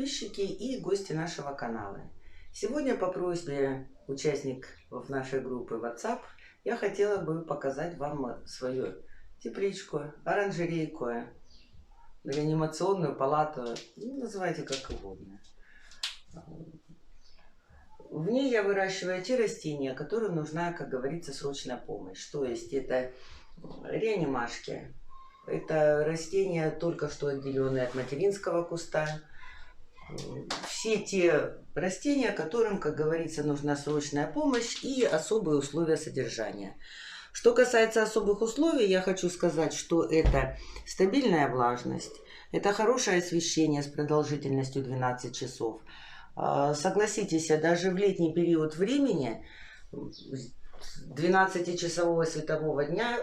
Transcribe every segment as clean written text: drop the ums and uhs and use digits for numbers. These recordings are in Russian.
подписчики и гости нашего канала. Сегодня по просьбе участников нашей группы WhatsApp я хотела бы показать вам свою тепличку, оранжерейку, реанимационную палату, называйте как угодно. В ней я выращиваю те растения, которым нужна, как говорится, срочная помощь. То есть это реанимашки, это растения, только что отделенные от материнского куста. Все те растения, которым, как говорится, нужна срочная помощь и особые условия содержания. Что касается особых условий, я хочу сказать, что это стабильная влажность, это хорошее освещение с продолжительностью 12 часов. Согласитесь, даже в летний период времени 12-часового светового дня,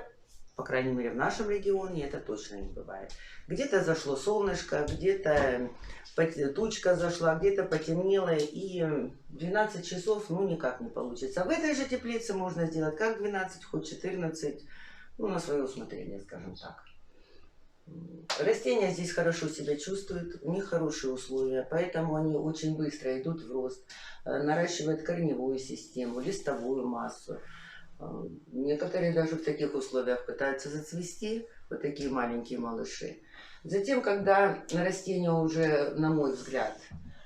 по крайней мере в нашем регионе, это точно не бывает. Где-то зашло солнышко, где-то тучка зашла, где-то потемнело, и 12 часов никак не получится. В этой же теплице можно сделать как 12, хоть 14, на свое усмотрение, скажем так. Растения здесь хорошо себя чувствуют, у них хорошие условия, поэтому они очень быстро идут в рост, наращивают корневую систему, листовую массу. Некоторые даже в таких условиях пытаются зацвести, вот такие маленькие малыши. Затем, когда растения уже, на мой взгляд,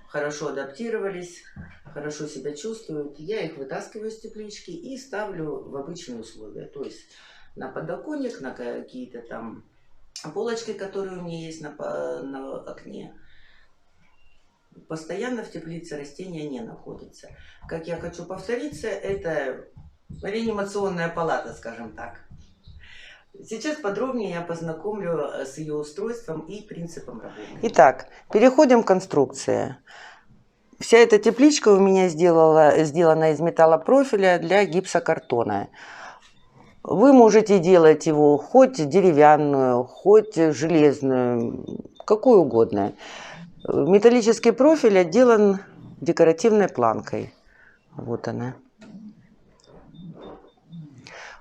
хорошо адаптировались, хорошо себя чувствуют, я их вытаскиваю из теплички и ставлю в обычные условия. То есть на подоконник, на какие-то там полочки, которые у меня есть на окне. Постоянно в теплице растения не находятся. Как я хочу повториться, это реанимационная палата, скажем так. Сейчас подробнее я познакомлю с ее устройством и принципом работы. Итак, переходим к конструкции. Вся эта тепличка у меня сделана из металлопрофиля для гипсокартона. Вы можете делать его хоть деревянную, хоть железную, какую угодно. Металлический профиль отделан декоративной планкой. Вот она.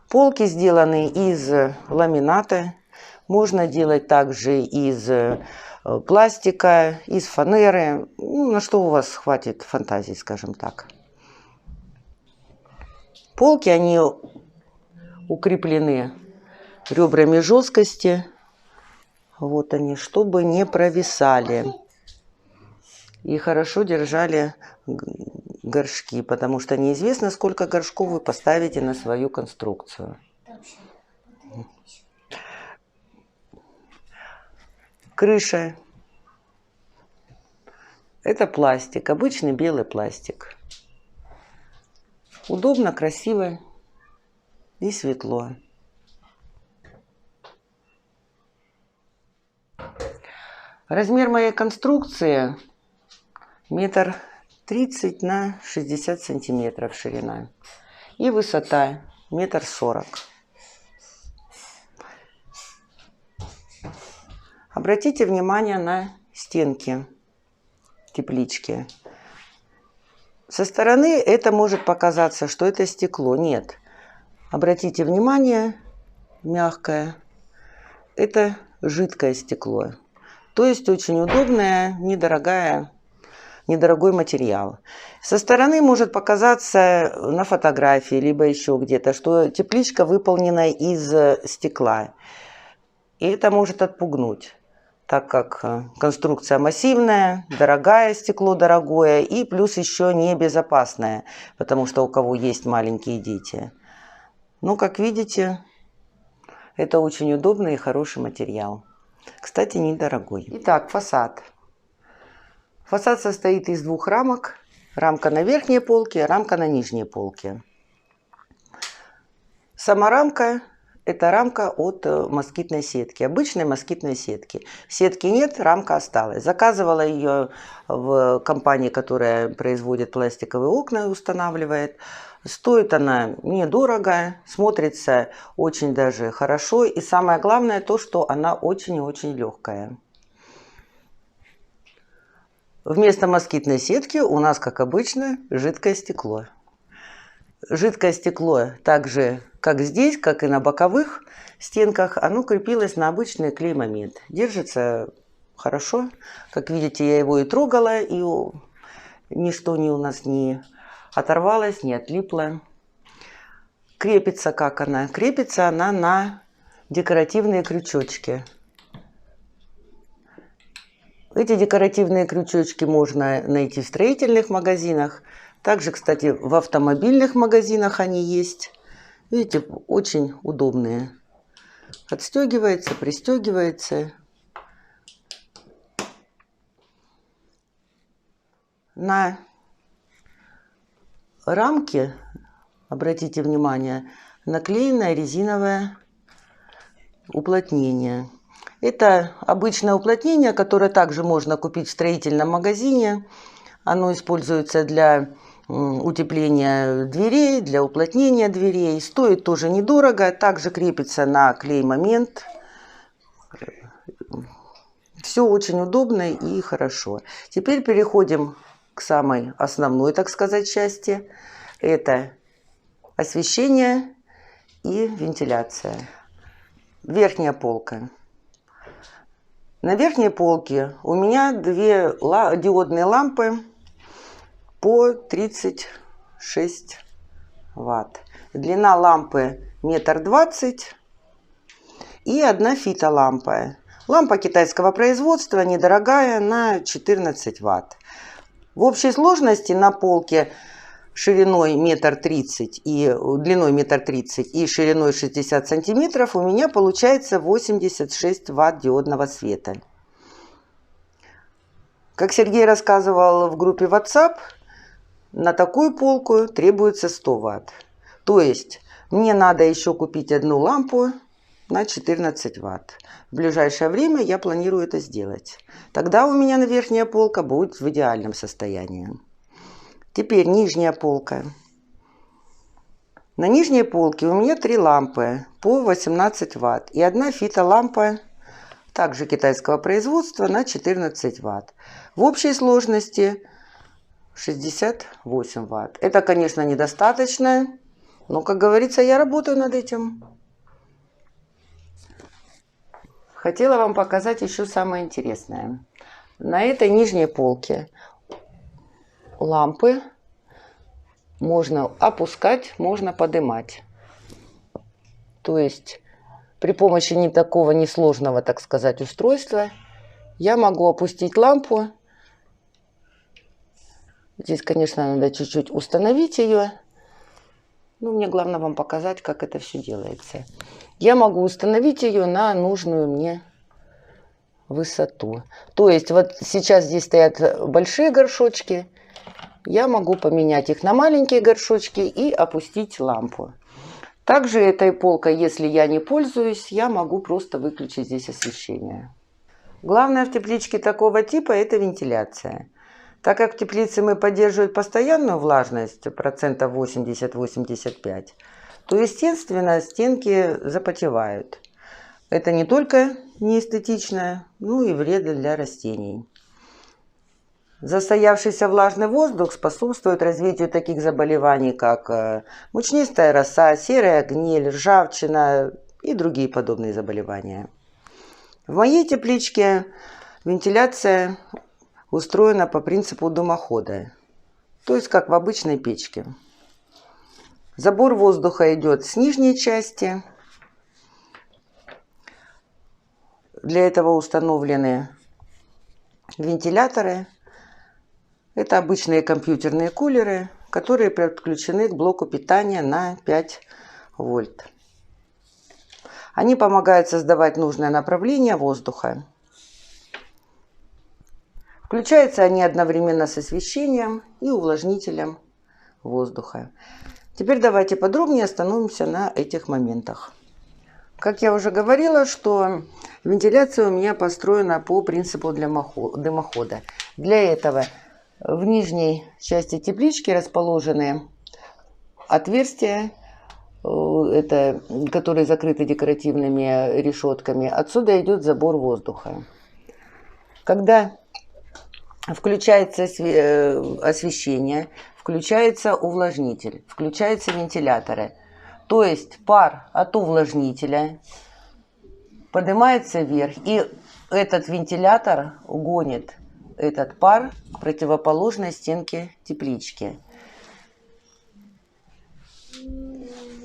Полки сделаны из ламината. Можно делать также из пластика, из фанеры. На что у вас хватит фантазии, скажем так. Полки, они укреплены ребрами жесткости. Вот они, чтобы не провисали. И хорошо держали горшки, потому что неизвестно, сколько горшков вы поставите на свою конструкцию. Крыша. Это пластик, обычный белый пластик. Удобно, красиво и светло. Размер моей конструкции 1,30 на 60 сантиметров ширина. И высота 1,40 м. Обратите внимание на стенки теплички. Со стороны это может показаться, что это стекло. Нет. Обратите внимание, мягкое. Это жидкое стекло. То есть очень удобное, недорогой материал. Со стороны может показаться на фотографии, либо еще где-то, что тепличка выполнена из стекла. И это может отпугнуть, так как конструкция массивная, дорогая, стекло дорогое и плюс еще небезопасное, потому что у кого есть маленькие дети. Но, как видите, это очень удобный и хороший материал. Кстати, недорогой. Итак, фасад. Фасад состоит из двух рамок. Рамка на верхней полке, рамка на нижней полке. Сама рамка – это рамка от москитной сетки, обычной москитной сетки. Сетки нет, рамка осталась. Заказывала ее в компании, которая производит пластиковые окна и устанавливает. Стоит она недорого, смотрится очень даже хорошо. И самое главное то, что она очень и очень легкая. Вместо москитной сетки у нас, как обычно, жидкое стекло. Жидкое стекло, так же, как здесь, как и на боковых стенках, оно крепилось на обычный клей-момент. Держится хорошо. Как видите, я его и трогала, и ничто у нас не оторвалось, не отлипло. Крепится как она? Крепится она на декоративные крючочки. Эти декоративные крючочки можно найти в строительных магазинах. Также, кстати, в автомобильных магазинах они есть. Видите, очень удобные. Отстегивается, пристегивается. На рамке, обратите внимание, наклеенное резиновое уплотнение. Это обычное уплотнение, которое также можно купить в строительном магазине. Оно используется для утепления дверей, для уплотнения дверей. Стоит тоже недорого. Также крепится на клей-момент. Все очень удобно и хорошо. Теперь переходим к самой основной, так сказать, части. Это освещение и вентиляция. Верхняя полка. На верхней полке у меня две диодные лампы по 36 ватт. Длина лампы 1,20 м и одна фитолампа. Лампа китайского производства, недорогая, на 14 ватт. В общей сложности на полке шириной 1,30 м и длиной 1,30 м и шириной 60 сантиметров у меня получается 86 ватт диодного света. Как Сергей рассказывал в группе WhatsApp, на такую полку требуется 100 ватт. То есть мне надо еще купить одну лампу на 14 ватт. В ближайшее время я планирую это сделать. Тогда у меня верхняя полка будет в идеальном состоянии. Теперь нижняя полка. На нижней полке у меня 3 лампы по 18 ватт и одна фитолампа, также китайского производства, на 14 ватт. В общей сложности 68 ватт. Это, конечно, недостаточно, но, как говорится, я работаю над этим. Хотела вам показать еще самое интересное. На этой нижней полке лампы можно опускать, можно поднимать. То есть при помощи не такого несложного, так сказать, устройства я могу опустить лампу. Здесь, конечно, надо чуть-чуть установить ее. Но мне главное вам показать, как это все делается. Я могу установить ее на нужную мне высоту. То есть вот сейчас здесь стоят большие горшочки. Я могу поменять их на маленькие горшочки и опустить лампу. Также этой полкой, если я не пользуюсь, я могу просто выключить здесь освещение. Главное в тепличке такого типа – это вентиляция. Так как в теплице мы поддерживаем постоянную влажность, процентов 80-85, то, естественно, стенки запотевают. Это не только неэстетично, но и вредно для растений. Застоявшийся влажный воздух способствует развитию таких заболеваний, как мучнистая роса, серая гниль, ржавчина и другие подобные заболевания. В моей тепличке вентиляция устроена по принципу дымохода, то есть как в обычной печке. Забор воздуха идет с нижней части. Для этого установлены вентиляторы. Это обычные компьютерные кулеры, которые подключены к блоку питания на 5 вольт. Они помогают создавать нужное направление воздуха. Включаются они одновременно с освещением и увлажнителем воздуха. Теперь давайте подробнее остановимся на этих моментах. Как я уже говорила, что вентиляция у меня построена по принципу дымохода. Для этого в нижней части теплички расположены отверстия, которые закрыты декоративными решетками. Отсюда идет забор воздуха. Когда включается освещение, включается увлажнитель, включаются вентиляторы. То есть пар от увлажнителя поднимается вверх и этот вентилятор угонит этот пар к противоположной стенке теплички.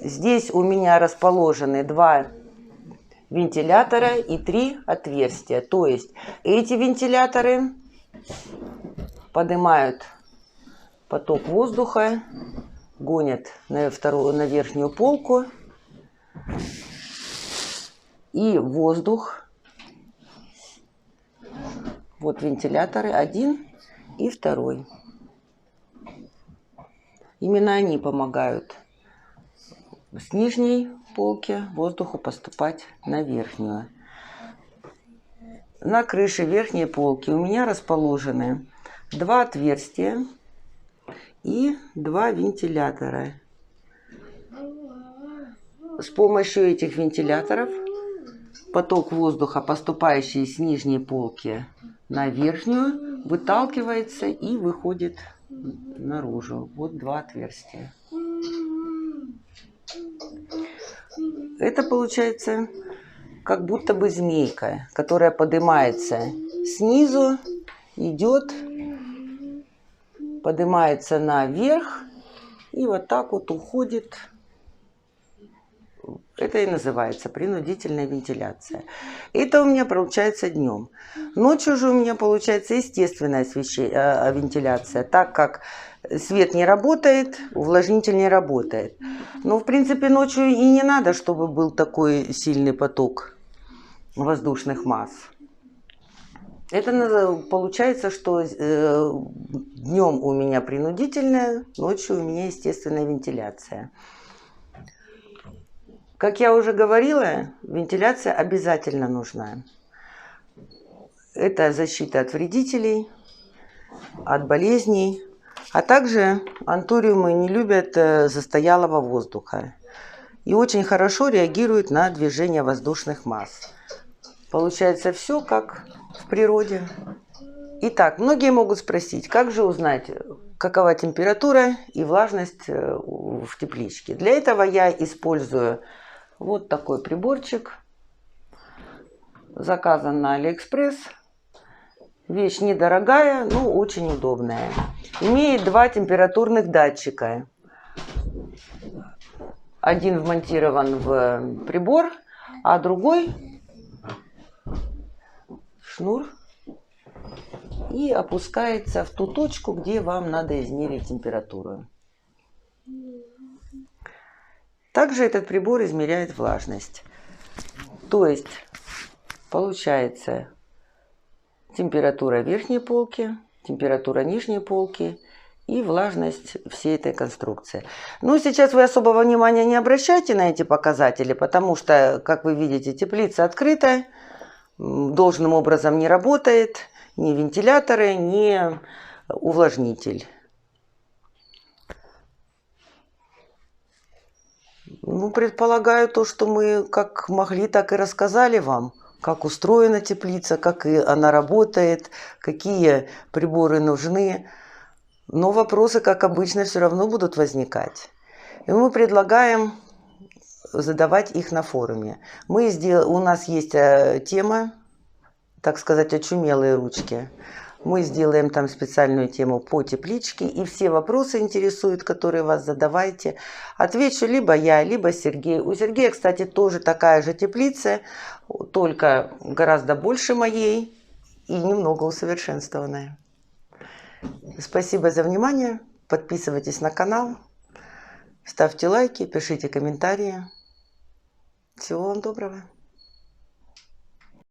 Здесь у меня расположены 2 вентилятора и 3 отверстия. То есть эти вентиляторы поднимают поток воздуха, гонят на верхнюю полку, и воздух, вот вентиляторы 1 и 2. Именно они помогают с нижней полки воздуху поступать на верхнюю. На крыше верхней полки у меня расположены 2 отверстия и 2 вентилятора. С помощью этих вентиляторов поток воздуха, поступающий с нижней полки на верхнюю, выталкивается и выходит наружу. Вот 2 отверстия. Это получается как будто бы змейка, которая поднимается снизу, идет, поднимается наверх и вот так вот уходит. Это и называется принудительная вентиляция. Это у меня получается днем. Ночью же у меня получается естественная вентиляция, так как свет не работает, увлажнитель не работает. Но в принципе ночью и не надо, чтобы был такой сильный поток воздушных масс. Это получается, что днем у меня принудительная, ночью у меня естественная вентиляция. Как я уже говорила, вентиляция обязательно нужна. Это защита от вредителей, от болезней. А также антуриумы не любят застоялого воздуха. И очень хорошо реагируют на движение воздушных масс. Получается все как в природе. Итак, многие могут спросить, как же узнать, какова температура и влажность в тепличке. Для этого я использую вот такой приборчик. Заказан на Алиэкспресс. Вещь недорогая, но очень удобная. Имеет 2 температурных датчика. Один вмонтирован в прибор, а другой шнур и опускается в ту точку, где вам надо измерить температуру. Также этот прибор измеряет влажность. То есть получается температура верхней полки, температура нижней полки и влажность всей этой конструкции. Но сейчас вы особого внимания не обращайте на эти показатели, потому что, как вы видите, теплица открыта, должным образом не работает ни вентиляторы, ни увлажнитель. Ну, предполагаю, то, что мы как могли, так и рассказали вам, как устроена теплица, как она работает, какие приборы нужны. Но вопросы, как обычно, все равно будут возникать. И мы предлагаем задавать их на форуме. У нас есть тема, так сказать, очумелые ручки. Мы сделаем там специальную тему по тепличке, и все вопросы интересуют, которые вас задавайте. Отвечу либо я, либо Сергей. У Сергея, кстати, тоже такая же теплица, только гораздо больше моей и немного усовершенствованная. Спасибо за внимание. Подписывайтесь на канал, ставьте лайки, пишите комментарии. Всего вам доброго.